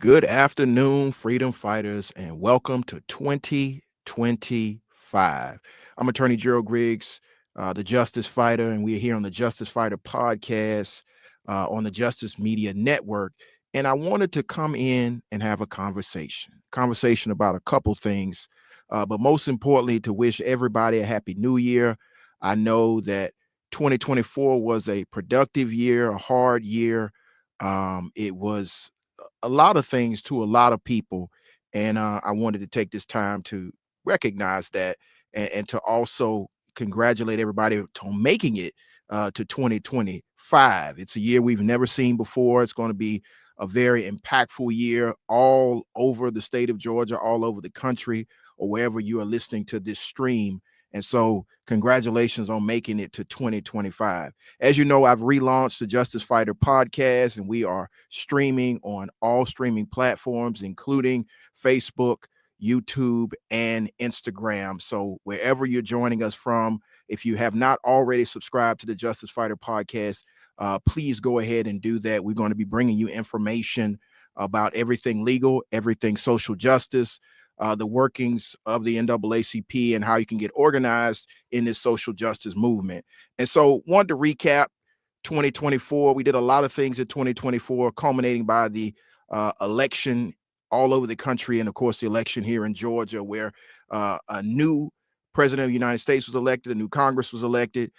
Good afternoon, freedom fighters, and welcome to 2025. I'm attorney Gerald Griggs, the Justice Fighter, and we're here on the Justice Fighter podcast on the Justice Media Network. And I wanted to come in and have a conversation about a couple things, but most importantly, to wish everybody a happy new year. I know that 2024 was a productive year, a hard year. It was a lot of things to a lot of people. And I wanted to take this time to recognize that and to also congratulate everybody on making it to 2025. It's a year we've never seen before. It's going to be a very impactful year all over the state of Georgia, all over the country, or wherever you are listening to this stream. And so, congratulations on making it to 2025. As you know, I've relaunched the Justice Fighter podcast, and we are streaming on all streaming platforms, including Facebook, YouTube, and Instagram. So, wherever you're joining us from, if you have not already subscribed to the Justice Fighter podcast, please go ahead and do that. We're going to be bringing you information about everything legal, everything social justice, the workings of the NAACP and how you can get organized in this social justice movement. And so wanted to recap 2024. We did a lot of things in 2024, culminating by the election all over the country. And of course, the election here in Georgia, where a new president of the United States was elected, a new Congress was elected.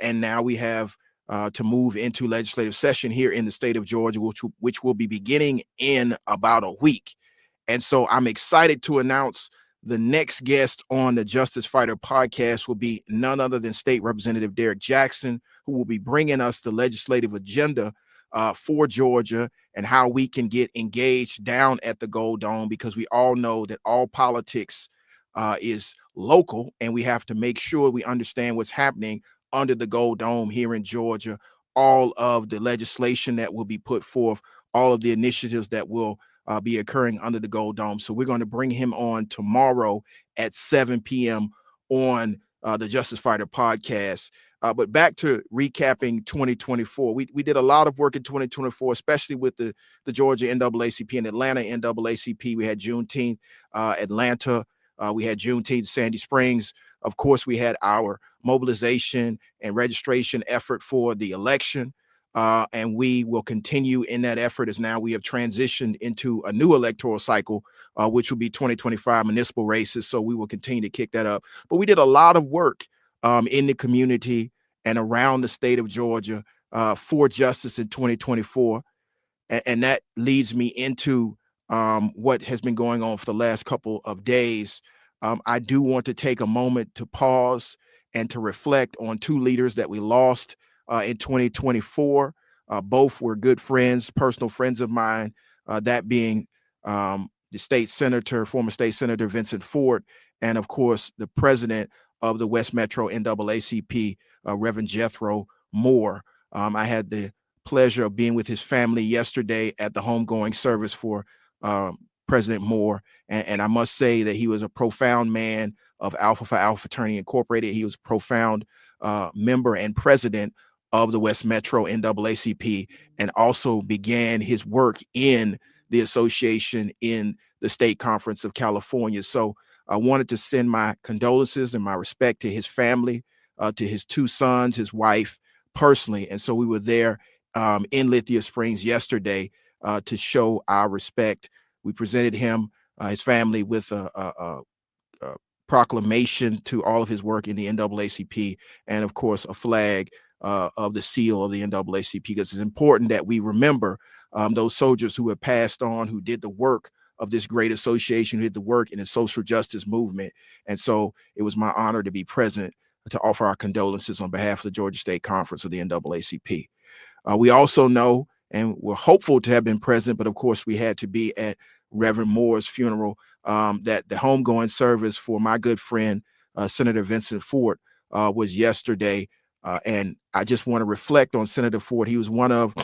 And now we have to move into legislative session here in the state of Georgia, which will be beginning in about a week. And so I'm excited to announce the next guest on the Justice Fighter podcast will be none other than State Representative Derek Jackson, who will be bringing us the legislative agenda for Georgia and how we can get engaged down at the Gold Dome, because we all know that all politics is local, and we have to make sure we understand what's happening under the Gold Dome here in Georgia, all of the legislation that will be put forth, all of the initiatives that will be occurring under the Gold Dome. So we're going to bring him on tomorrow at 7 p.m. on the Justice Fighter podcast. But back to recapping 2024. We did a lot of work in 2024, especially with the Georgia NAACP and Atlanta NAACP. We had Juneteenth, Atlanta. We had Juneteenth, Sandy Springs. Of course, we had our mobilization and registration effort for the election. And we will continue in that effort as now we have transitioned into a new electoral cycle, which will be 2025 municipal races. So we will continue to kick that up. But we did a lot of work in the community and around the state of Georgia for justice in 2024. And that leads me into what has been going on for the last couple of days. I do want to take a moment to pause and to reflect on two leaders that we lost in 2024. Both were good friends, personal friends of mine, that being the former state senator Vincent Ford, and of course, the president of the West Metro NAACP, Reverend Jethro Moore. I had the pleasure of being with his family yesterday at the homegoing service for President Moore. And I must say that he was a profound man of Alpha Phi Alpha Fraternity Incorporated. He was a profound member and president of the West Metro NAACP, and also began his work in the association in the State Conference of California. So I wanted to send my condolences and my respect to his family, to his two sons, his wife personally. And so we were there in Lithia Springs yesterday to show our respect. We presented him, his family, with a proclamation to all of his work in the NAACP, and of course a flag of the seal of the NAACP, because it's important that we remember those soldiers who have passed on, who did the work of this great association, who did the work in the social justice movement. And so it was my honor to be present to offer our condolences on behalf of the Georgia State Conference of the NAACP. We also know, and we're hopeful to have been present, but of course we had to be at Reverend Moore's funeral, that the homegoing service for my good friend, Senator Vincent Ford, was yesterday. And I just want to reflect on Senator Ford. He was one of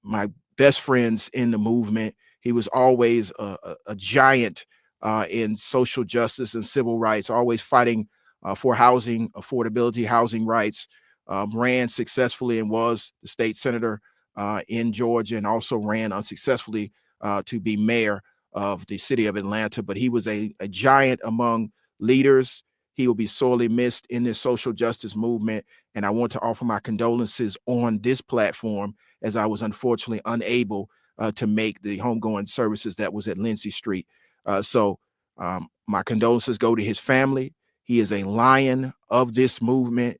my best friends in the movement. He was always a giant in social justice and civil rights, always fighting for housing, affordability, housing rights, ran successfully and was the state senator in Georgia, and also ran unsuccessfully to be mayor of the city of Atlanta. But he was a giant among leaders. He will be sorely missed in this social justice movement. And I want to offer my condolences on this platform, as I was unfortunately unable to make the homegoing services that was at Lindsay Street. So my condolences go to his family. He is a lion of this movement.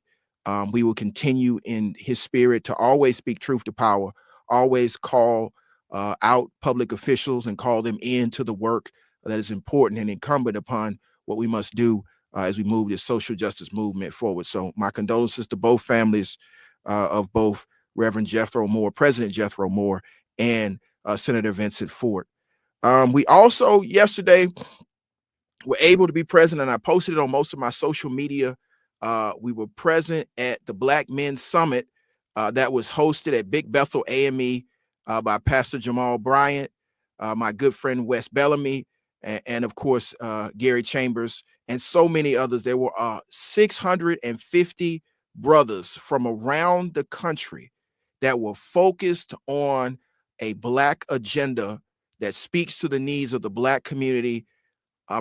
We will continue in his spirit to always speak truth to power, always call out public officials and call them into the work that is important and incumbent upon what we must do as we move this social justice movement forward. So my condolences to both families of both Reverend Jethro Moore, President Jethro Moore, and Senator Vincent Ford. We also yesterday were able to be present, and I posted it on most of my social media. We were present at the Black Men Summit that was hosted at Big Bethel AME by Pastor Jamal Bryant, my good friend Wes Bellamy, and of course, Gary Chambers, and so many others. There were 650 brothers from around the country that were focused on a Black agenda that speaks to the needs of the Black community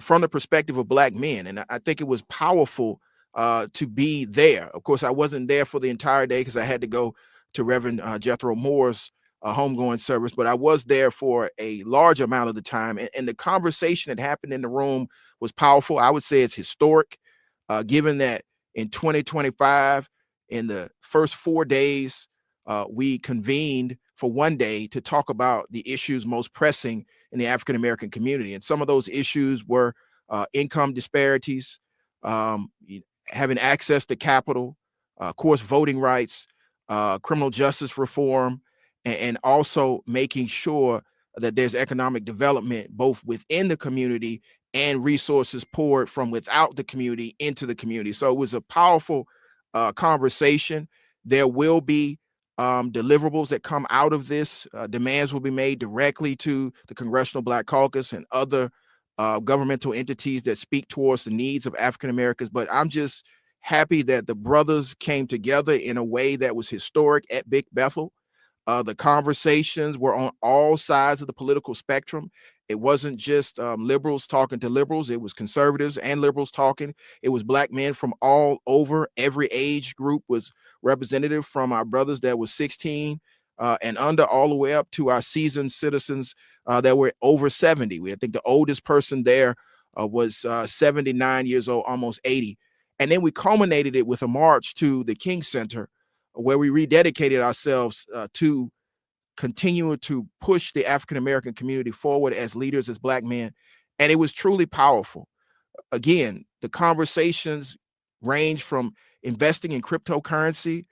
from the perspective of Black men. And I think it was powerful to be there. Of course, I wasn't there for the entire day because I had to go to Reverend Jethro Moore's homegoing service, but I was there for a large amount of the time. And the conversation that happened in the room was powerful. I would say it's historic, given that in 2025, in the first 4 days, we convened for one day to talk about the issues most pressing in the African American community. And some of those issues were income disparities, having access to capital, of course, voting rights, criminal justice reform, and also making sure that there's economic development both within the community and resources poured from without the community into the community. So it was a powerful conversation. There will be deliverables that come out of this. Demands will be made directly to the Congressional Black Caucus and other governmental entities that speak towards the needs of African Americans. But I'm just happy that the brothers came together in a way that was historic at Big Bethel. The conversations were on all sides of the political spectrum. It wasn't just liberals talking to liberals. It was conservatives and liberals talking. It was Black men from all over. Every age group was representative, from our brothers that was 16 and under, all the way up to our seasoned citizens that were over 70. I think the oldest person there was 79 years old, almost 80. And then we culminated it with a march to the King Center, where we rededicated ourselves to continue to push the African American community forward as leaders, as Black men. And it was truly powerful. Again, the conversations range from investing in cryptocurrency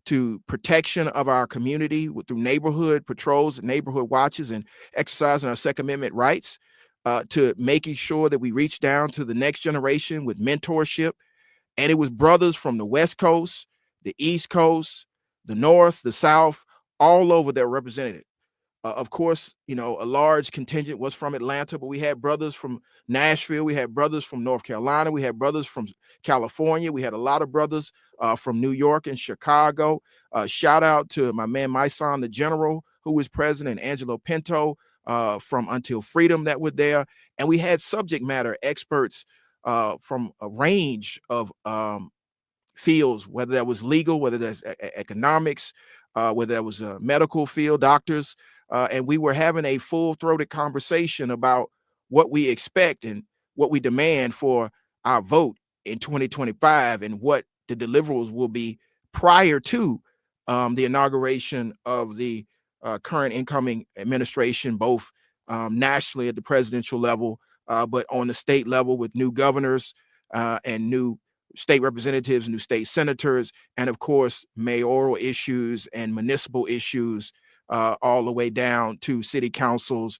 to protection of our community through neighborhood patrols, neighborhood watches, and exercising our Second Amendment rights, to making sure that we reach down to the next generation with mentorship. And it was brothers from the West Coast, the East Coast, the North, the South, all over that were represented. Of course, you know, a large contingent was from Atlanta, but we had brothers from Nashville. We had brothers from North Carolina. We had brothers from California. We had a lot of brothers from New York and Chicago. Shout out to my man, my son, the General, who was present, and Angelo Pinto from Until Freedom that were there. And we had subject matter experts from a range of fields, whether that was legal, whether that's economics, whether that was a medical field, doctors. And we were having a full-throated conversation about what we expect and what we demand for our vote in 2025, and what the deliverables will be prior to the inauguration of the current incoming administration, both nationally at the presidential level, but on the state level with new governors and new state representatives, new state senators, and of course, mayoral issues and municipal issues, all the way down to city councils,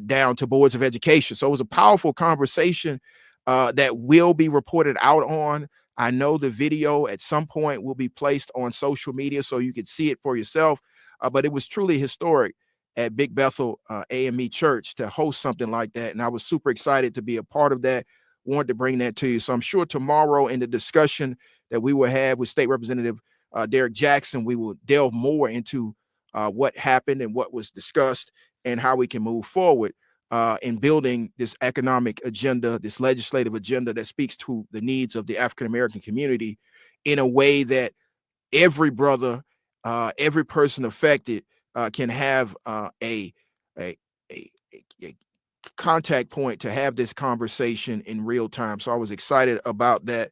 down to boards of education. So it was a powerful conversation that will be reported out on. I know the video at some point will be placed on social media so you can see it for yourself, but it was truly historic at Big Bethel AME Church to host something like that. And I was super excited to be a part of that. Wanted to bring that to you. So I'm sure tomorrow in the discussion that we will have with State Representative Derek Jackson, we will delve more into what happened and what was discussed. and how we can move forward in building this economic agenda, this legislative agenda that speaks to the needs of the African American community in a way that every brother, every person affected can have a, a contact point to have this conversation in real time. So I was excited about that.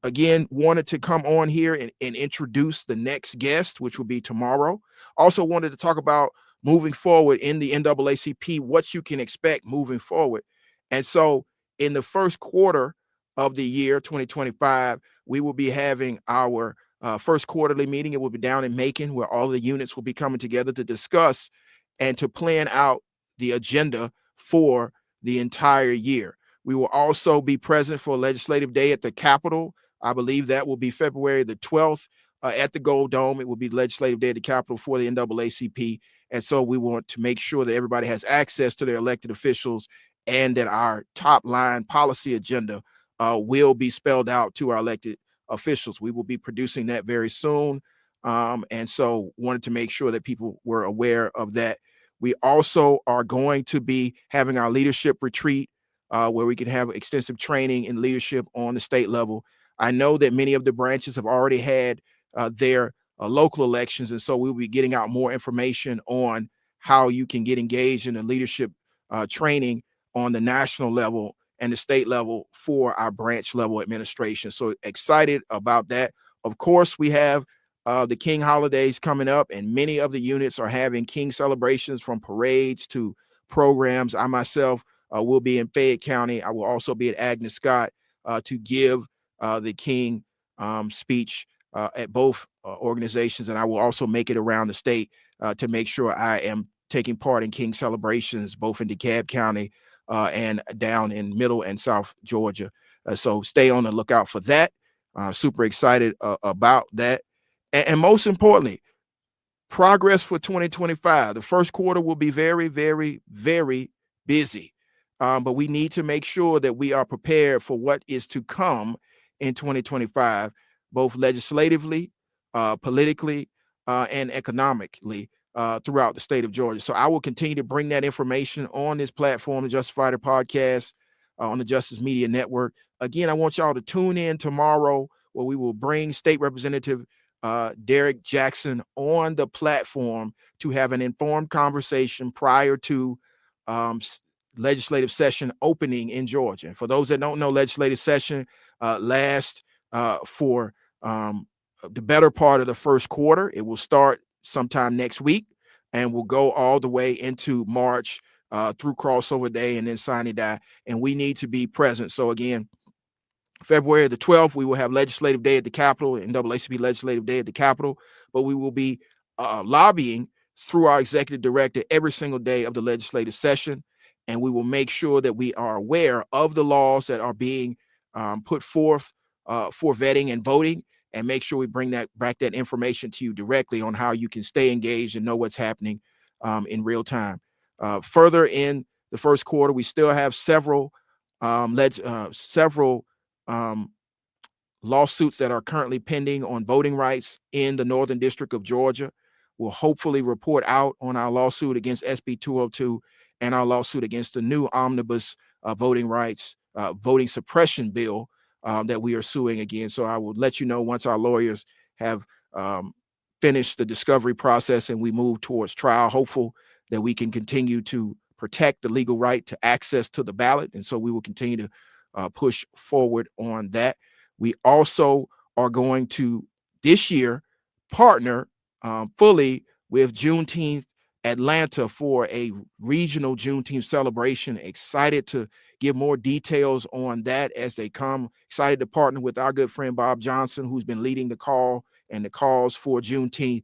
Again, wanted to come on here and introduce the next guest, which will be tomorrow. Also wanted to talk about moving forward in the NAACP, what you can expect moving forward. And so in the first quarter of the year 2025, we will be having our first quarterly meeting. It will be down in Macon, where all the units will be coming together to discuss and to plan out the agenda for the entire year. We will also be present for Legislative Day at the Capitol. I believe that will be February the 12th at the Gold Dome. It will be Legislative Day at the Capitol for the NAACP. And so we want to make sure that everybody has access to their elected officials and that our top line policy agenda will be spelled out to our elected officials. We will be producing that very soon. And so wanted to make sure that people were aware of that. We also are going to be having our leadership retreat where we can have extensive training in leadership on the state level. I know that many of the branches have already had their local elections, and so we'll be getting out more information on how you can get engaged in the leadership training on the national level and the state level for our branch level administration. So excited about that. Of course, we have the King holidays coming up, and many of the units are having King celebrations, from parades to programs. I myself will be in Fayette County. I will also be at Agnes Scott to give the King speech at both organizations, and I will also make it around the state to make sure I am taking part in King celebrations both in DeKalb County and down in Middle and South Georgia. So stay on the lookout for that. Super excited about that. And most importantly, progress for 2025. The first quarter will be very, very, very busy. But we need to make sure that we are prepared for what is to come in 2025, both legislatively, politically, and economically throughout the state of Georgia. So I will continue to bring that information on this platform, the Justicefighter podcast, on the Justice Media Network. Again, I want y'all to tune in tomorrow, where we will bring State Representative Derek Jackson on the platform to have an informed conversation prior to legislative session opening in Georgia. And for those that don't know, legislative session lasts for the better part of the first quarter. It will start sometime next week and will go all the way into March through crossover day and then signing day. And we need to be present. So again, February the 12th, we will have Legislative Day at the Capitol, NAACP Legislative Day at the Capitol, but we will be lobbying through our executive director every single day of the legislative session, and we will make sure that we are aware of the laws that are being put forth for vetting and voting, and make sure we bring back that information to you directly on how you can stay engaged and know what's happening in real time. Further in the first quarter, we still have several lawsuits that are currently pending on voting rights in the Northern District of Georgia. We'll hopefully report out on our lawsuit against SB 202 and our lawsuit against the new omnibus voting rights, voting suppression bill that we are suing again. So I will let you know once our lawyers have finished the discovery process and we move towards trial, hopeful that we can continue to protect the legal right to access to the ballot. And so we will continue to push forward on that. We also are going to this year partner fully with Juneteenth Atlanta for a regional Juneteenth celebration. Excited to give more details on that as they come. Excited to partner with our good friend Bob Johnson, who's been leading the call and the cause for Juneteenth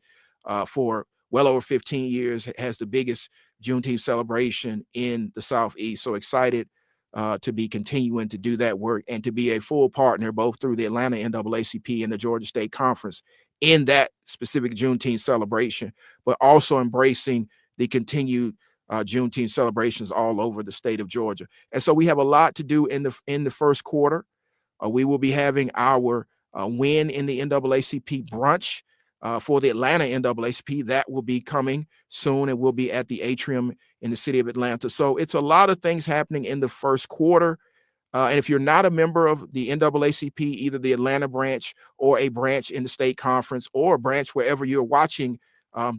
for well over 15 years, has the biggest Juneteenth celebration in the Southeast. So excited to be continuing to do that work and to be a full partner both through the Atlanta NAACP and the Georgia State Conference in that specific Juneteenth celebration, but also embracing the continued Juneteenth celebrations all over the state of Georgia. And so we have a lot to do in the first quarter. We will be having our win in the NAACP brunch for the Atlanta NAACP. That will be coming soon. It will be at the Atrium in the city of Atlanta. So it's a lot of things happening in the first quarter. And if you're not a member of the NAACP, either the Atlanta branch or a branch in the state conference or a branch wherever you're watching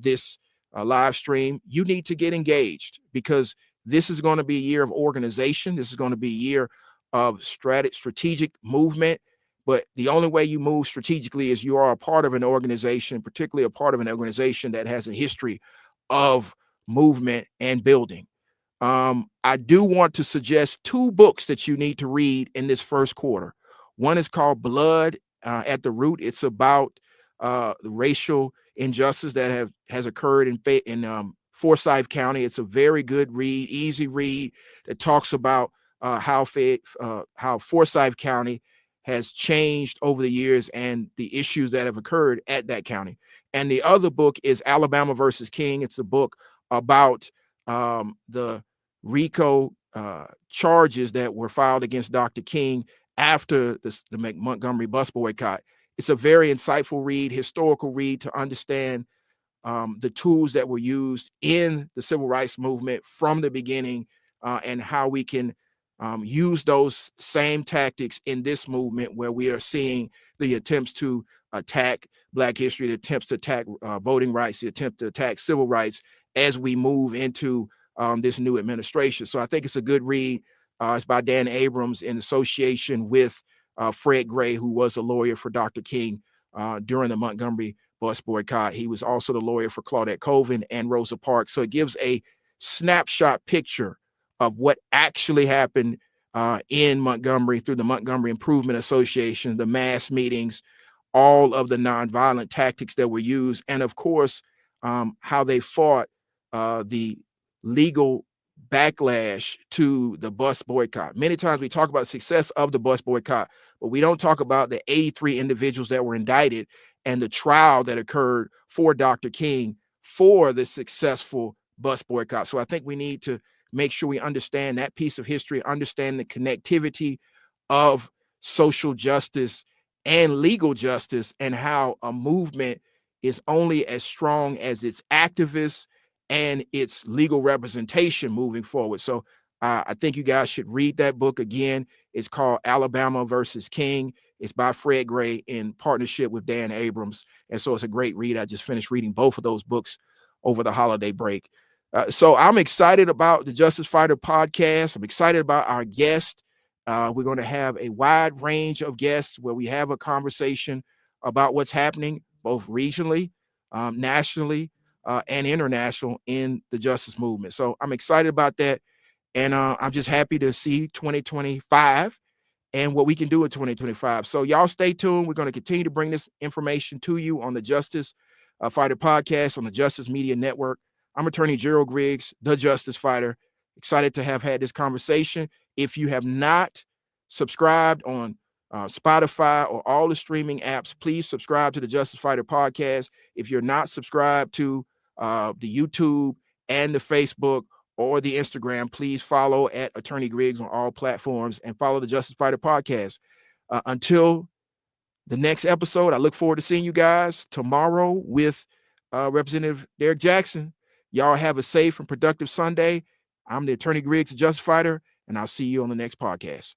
this live stream, you need to get engaged, because this is going to be a year of organization. This is going to be a year of strategic movement. But the only way you move strategically is you are a part of an organization, particularly a part of an organization that has a history of movement and building. I do want to suggest two books that you need to read in this first quarter. One is called Blood at the Root. It's about the racial injustice that has occurred in Forsyth County. It's a very good read, easy read, that talks about how Forsyth County has changed over the years and the issues that have occurred at that county. And the other book is Alabama versus King. It's a book about the RICO charges that were filed against Dr. King after the Montgomery bus boycott. It's a very insightful read, historical read, to understand the tools that were used in the civil rights movement from the beginning, and how we can use those same tactics in this movement, where we are seeing the attempts to attack Black history, the attempts to attack voting rights, the attempt to attack civil rights as we move into this new administration. So I think it's a good read. It's by Dan Abrams in association with Fred Gray, who was a lawyer for Dr. King during the Montgomery bus boycott. He was also the lawyer for Claudette Colvin and Rosa Parks. So it gives a snapshot picture of what actually happened in Montgomery through the Montgomery Improvement Association, the mass meetings, all of the nonviolent tactics that were used, and of course, how they fought the legal backlash to the bus boycott. Many times we talk about the success of the bus boycott, but we don't talk about the 83 individuals that were indicted and the trial that occurred for Dr. King for the successful bus boycott. So I think we need to make sure we understand that piece of history, understand the connectivity of social justice and legal justice, and how a movement is only as strong as its activists and its legal representation moving forward. So I think you guys should read that book again. It's called Alabama versus King. It's by Fred Gray in partnership with Dan Abrams. And so it's a great read. I just finished reading both of those books over the holiday break. So I'm excited about the Justice Fighter podcast. I'm excited about our guest. We're going to have a wide range of guests where we have a conversation about what's happening both regionally, nationally, and international in the justice movement. So I'm excited about that. And I'm just happy to see 2025 and what we can do in 2025. So y'all stay tuned. We're going to continue to bring this information to you on the Justice Fighter podcast on the Justice Media Network. I'm attorney Gerald Griggs, the Justice Fighter. Excited to have had this conversation. If you have not subscribed on Spotify or all the streaming apps, please subscribe to the Justice Fighter podcast. If you're not subscribed to the YouTube and the Facebook or the Instagram, please follow at Attorney Griggs on all platforms and follow the Justice Fighter podcast. Until the next episode, I look forward to seeing you guys tomorrow with Representative Derrick Jackson. Y'all have a safe and productive Sunday. I'm the Attorney Griggs, the Justice Fighter, and I'll see you on the next podcast.